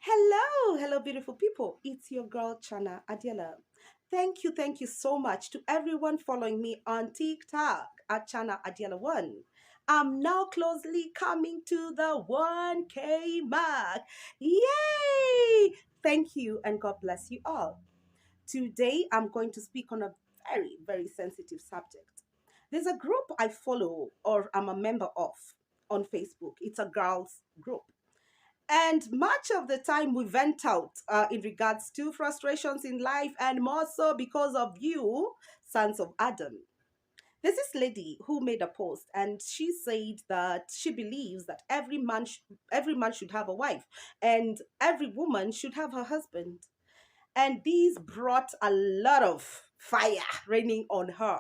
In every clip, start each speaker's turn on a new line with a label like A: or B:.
A: Hello, beautiful people. It's your girl Chana Adiela. Thank you so much to everyone following me on TikTok at Chana Adiela 1. I'm now closely coming to the 1K mark. Yay! Thank you and God bless you all. Today I'm going to speak on a very sensitive subject. There's a group I follow or I'm a member of on Facebook. It's a girls group. And much of the time we vent out in regards to frustrations in life, and more so because of you, sons of Adam. There's this lady who made a post, and she said that she believes that every man should have a wife, and every woman should have her husband. And these brought a lot of fire raining on her.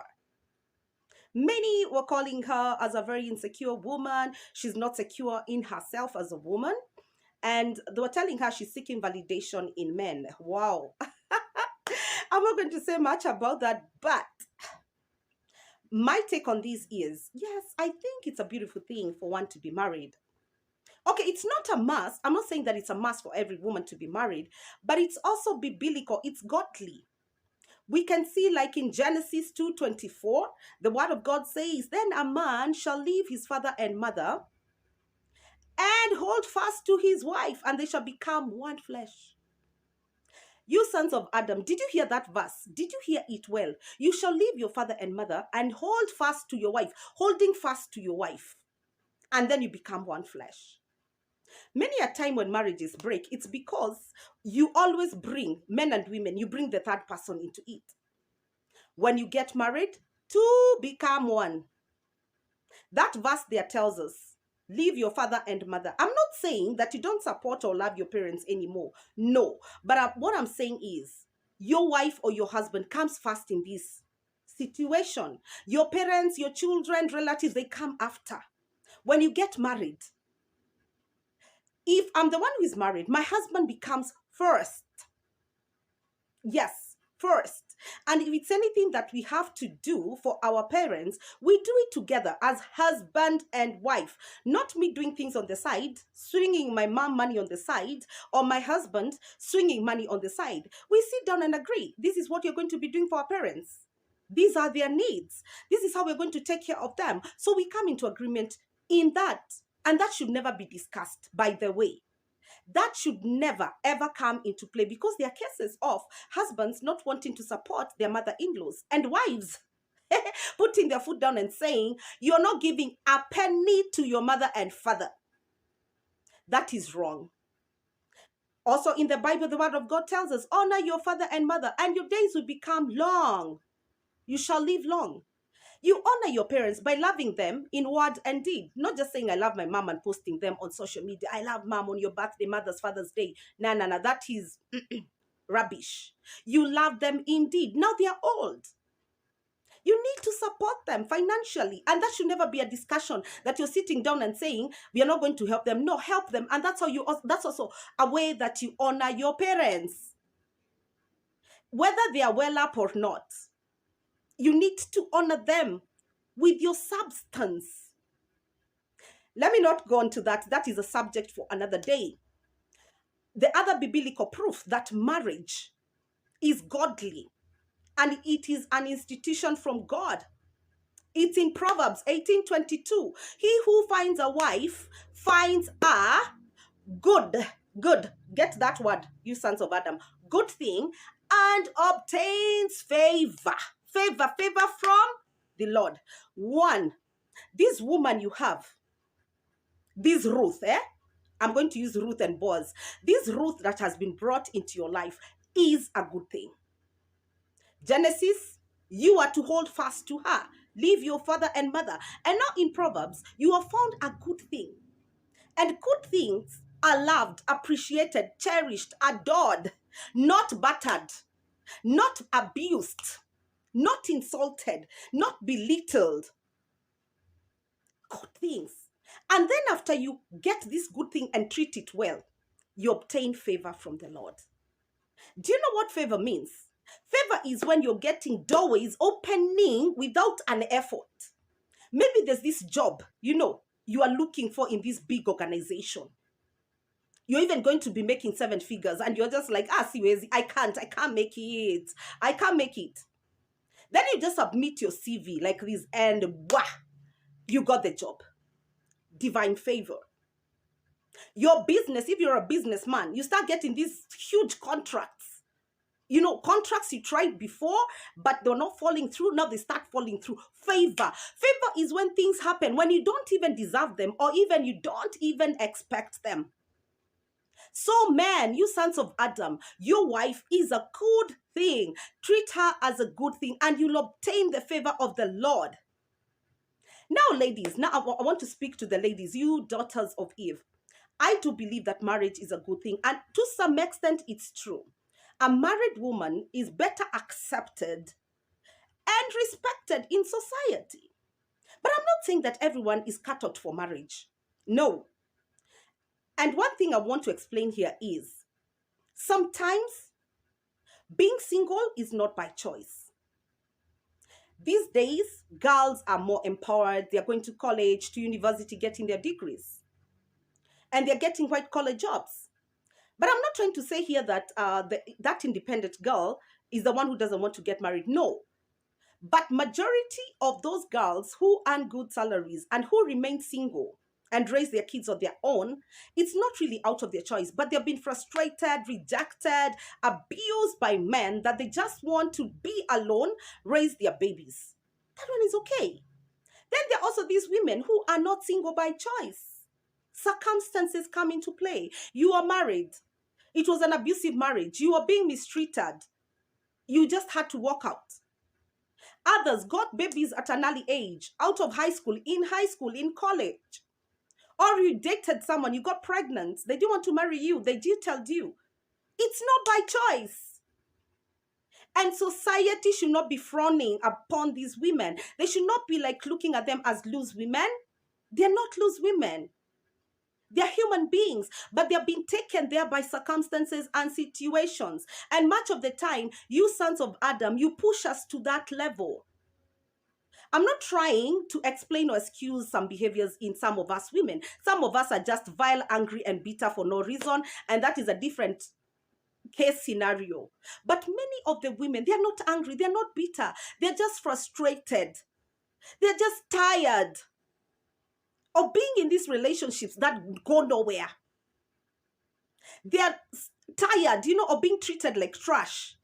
A: Many were calling her as a very insecure woman. She's not secure in herself as a woman, and they were telling her she's seeking validation in men. Wow. I'm not going to say much about that, but my take on this is yes, I think it's a beautiful thing for one to be married. Okay, it's not a must. I'm not saying that it's a must for every woman to be married, but it's also biblical, it's godly. We can see, like in Genesis 2:24, the word of God says, then a man shall leave his father and mother and hold fast to his wife, and they shall become one flesh. You sons of Adam, did you hear that verse? Did you hear it well? You shall leave your father and mother and hold fast to your wife, holding fast to your wife, and then you become one flesh. Many a time when marriages break, it's because you always bring men and women, you bring the third person into it. When you get married, two become one. That verse there tells us, leave your father and mother. I'm not saying that you don't support or love your parents anymore. No. But what I'm saying is, your wife or your husband comes first in this situation. Your parents, your children, relatives, they come after. When you get married, if I'm the one who is married, my husband becomes first. Yes, first. And if it's anything that we have to do for our parents, we do it together as husband and wife. Not me doing things on the side, swinging my mom money on the side, or my husband swinging money on the side. We sit down and agree. This is what you're going to be doing for our parents. These are their needs. This is how we're going to take care of them. So we come into agreement in that. And that should never be discussed, by the way. That should never ever come into play, because there are cases of husbands not wanting to support their mother-in-laws and wives putting their foot down and saying, you're not giving a penny to your mother and father. That is wrong. Also in the Bible, the word of God tells us, honor your father and mother, and your days will become long. You shall live long. You honor your parents by loving them in word and deed. Not just saying, I love my mom and posting them on social media. I love mom on your birthday, mother's, father's day. No. That is rubbish. You love them indeed. Now they are old. You need to support them financially. And that should never be a discussion that you're sitting down and saying, we are not going to help them. No, help them. And that's also a way that you honor your parents. Whether they are well up or not, you need to honor them with your substance. Let me not go into that. That is a subject for another day. The other biblical proof that marriage is godly and it is an institution from God. It's in Proverbs 18:22. He who finds a wife finds a good, get that word, you sons of Adam, good thing, and obtains favor. Favor from the Lord. One, this woman you have, this Ruth, I'm going to use Ruth and Boaz. This Ruth that has been brought into your life is a good thing. Genesis, you are to hold fast to her. Leave your father and mother. And now in Proverbs, you have found a good thing. And good things are loved, appreciated, cherished, adored, not battered, not abused, not insulted, not belittled. Good things. And then after you get this good thing and treat it well, you obtain favor from the Lord. Do you know what favor means? Favor is when you're getting doorways opening without an effort. Maybe there's this job, you are looking for in this big organization. You're even going to be making 7 figures and you're just like, siwezi, I can't make it. I can't make it. Then you just submit your CV like this and wah, you got the job. Divine favor. Your business, if you're a businessman, you start getting these huge contracts. You know, contracts you tried before, but they're not falling through. Now they start falling through. Favor. Favor is when things happen, when you don't even deserve them, or even you don't even expect them. So, man, you sons of Adam, your wife is a good thing. Treat her as a good thing, and you'll obtain the favor of the Lord. Now, ladies, now I want to speak to the ladies, you daughters of Eve. I do believe that marriage is a good thing, and to some extent, it's true. A married woman is better accepted and respected in society. But I'm not saying that everyone is cut out for marriage. No. And one thing I want to explain here is sometimes being single is not by choice. These days, girls are more empowered. They're going to college, to university, getting their degrees. And they're getting white-collar jobs. But I'm not trying to say here that that independent girl is the one who doesn't want to get married. No. But majority of those girls who earn good salaries and who remain single and raise their kids on their own, it's not really out of their choice, but they've been frustrated, rejected, abused by men that they just want to be alone, raise their babies. That one is okay. Then there are also these women who are not single by choice. Circumstances come into play. You are married. It was an abusive marriage. You are being mistreated. You just had to walk out. Others got babies at an early age, out of high school, in college. Or you dated someone, you got pregnant. They didn't want to marry you. They detailed you. It's not by choice. And society should not be frowning upon these women. They should not be like looking at them as loose women. They're not loose women. They're human beings, but they're being taken there by circumstances and situations. And much of the time, you sons of Adam, you push us to that level. I'm not trying to explain or excuse some behaviors in some of us women. Some of us are just vile, angry, and bitter for no reason, and that is a different case scenario. But many of the women, they're not angry, they're not bitter, they're just frustrated. They're just tired of being in these relationships that go nowhere. They're tired, of being treated like trash.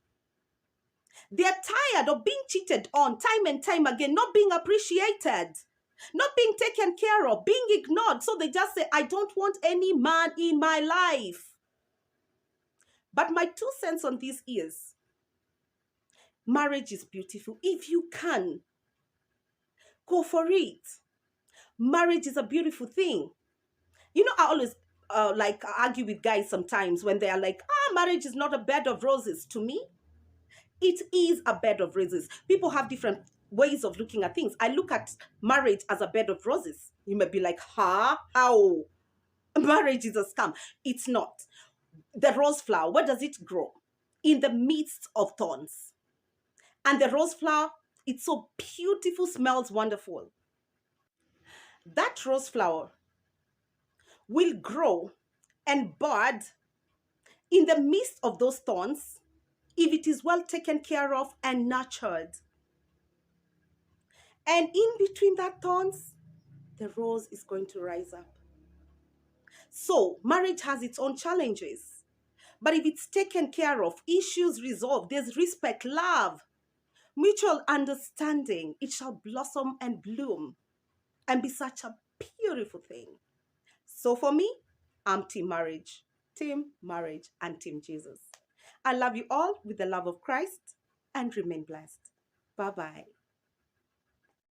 A: They're tired of being cheated on time and time again, not being appreciated, not being taken care of, being ignored. So they just say, I don't want any man in my life. But my 2 cents on this is, marriage is beautiful. If you can, go for it. Marriage is a beautiful thing. I always argue with guys sometimes when they are like, marriage is not a bed of roses. To me, it is a bed of roses. People have different ways of looking at things. I look at marriage as a bed of roses. You may be like, how? Marriage is a scam. It's not. The rose flower, where does it grow? In the midst of thorns. And the rose flower, it's so beautiful, smells wonderful. That rose flower will grow and bud in the midst of those thorns if it is well taken care of and nurtured. And in between that thorns, the rose is going to rise up. So marriage has its own challenges. But if it's taken care of, issues resolved, there's respect, love, mutual understanding, it shall blossom and bloom and be such a beautiful thing. So for me, I'm Team Marriage, and Team Jesus. I love you all with the love of Christ and remain blessed. Bye-bye.